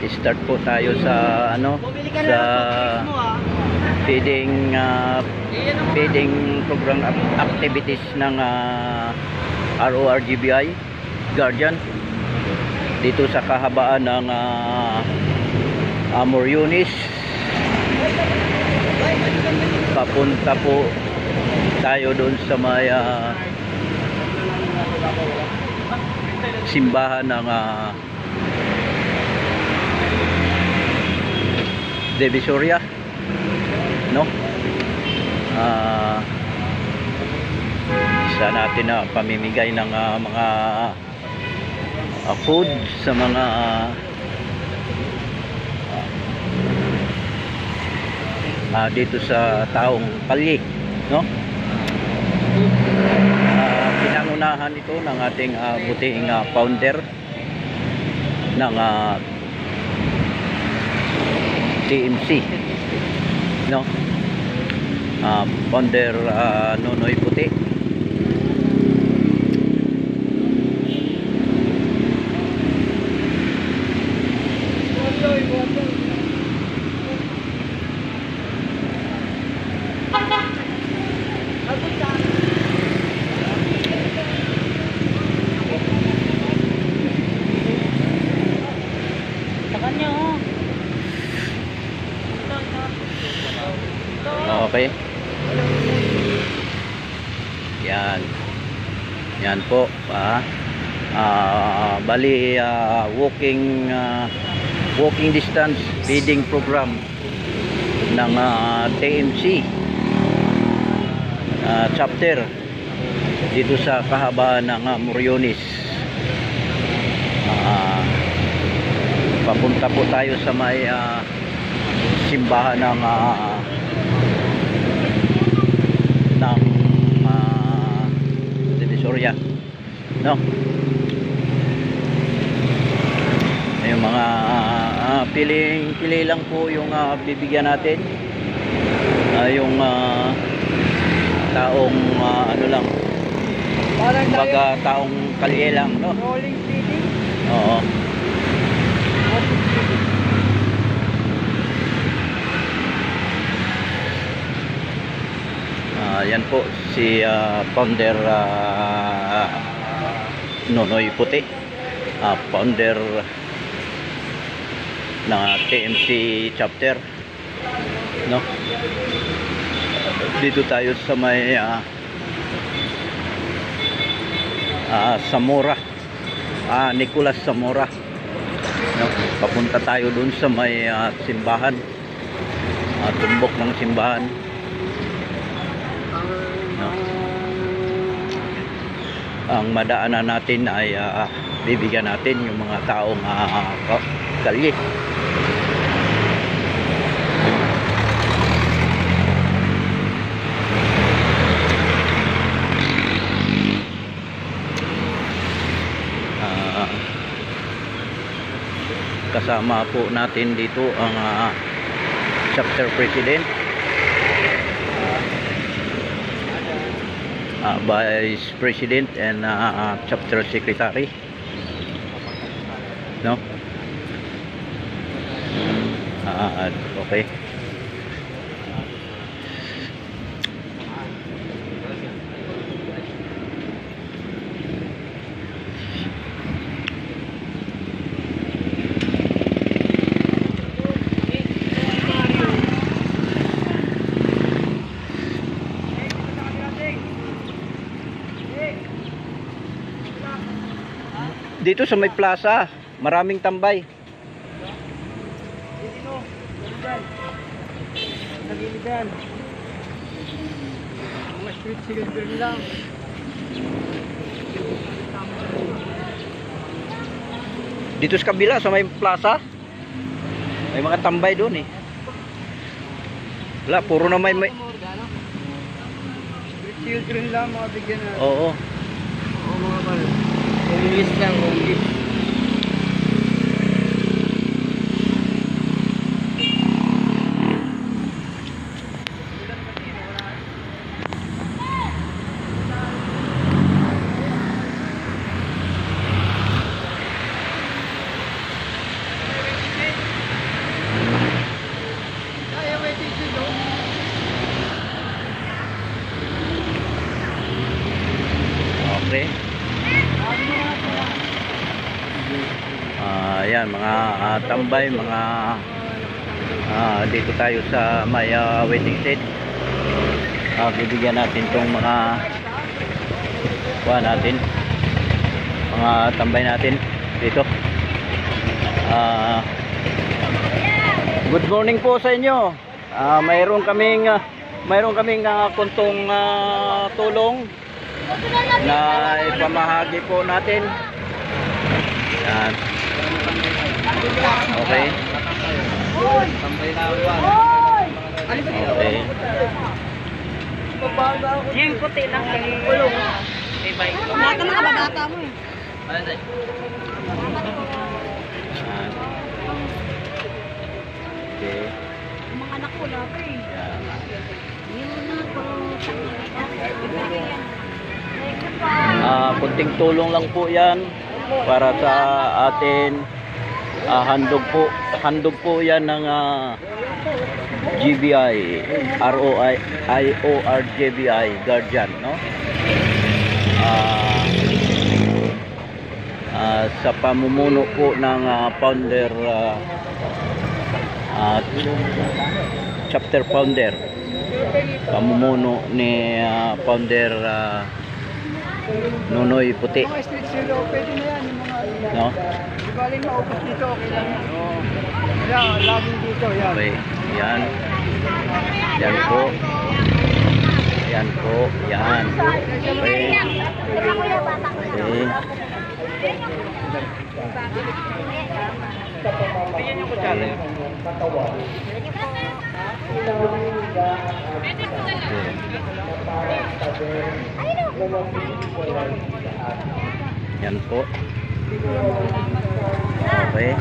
start po tayo sa sa feeding feeding program activities ng RORGBI Guardian dito sa kahabaan ng Moriunis. Papunta po tayo doon sa may simbahan ng Divisoria, no? Isa natin na pamimigay ng mga food sa mga dito sa taong kalye, no? Pinangunahan ito ng ating buting founder ng TMC, no? Founder Nonoy Puti. Okay. Yan po. Bali walking distance feeding program ng TMC chapter dito sa kahabaan ng Moriunis. Papunta po tayo sa may simbahan ng Divisoria, no? Yung mga pili lang po yung bibigyan natin, yung taong ano lang, baga taong kalye lang, no? Rolling feeding. Oo. Yan po si founder Nonoy Puti, founder ng TMC chapter, no? Dito tayo sa may Zamora, Nicolas Zamora, no? Papunta tayo dun sa may simbahan, tumbok ng simbahan, no? Ang madaanan natin ay bibigyan natin yung mga taong kalye. Kasama po natin dito ang chapter president, vice president and chapter secretary, no? Okay. Dito sa may plaza, maraming tambay. Mga street silver lang. Dito sa kabila, sa may plaza, may mga tambay doon eh. Wala, puro na may... Street children lang mga bigyan na. Oo. Oo mga pal. Homeless lang, homeless. Ayan, mga tambay, mga dito tayo sa may waiting shed. Bibigyan natin tong mga natin, mga tambay natin dito. Good morning po sa inyo. Mayroon kaming kuntong tulong na ipamahagi po natin. Yan. Okay. Okay. Yung puti lang kulong. Bata mga babata mo eh. Yan. Okay. Mga anak ko na eh. Yan. Kunting tulong lang po yan para sa atin. Handog po yan ng GBI, ROIOR Guardian, no? Sa pamumuno po ng founder, chapter founder, pamumuno ni founder Nonoy Puti, Mga street zero, pwede na yan. Yung mga no? di baling maupos dito, okay lang yan. Yan, laging dito, yan. Okay, yan. Yan po. Yan po, yan. Okay. Okay. Bigyan yung kutsara yun. Yan po. Okay.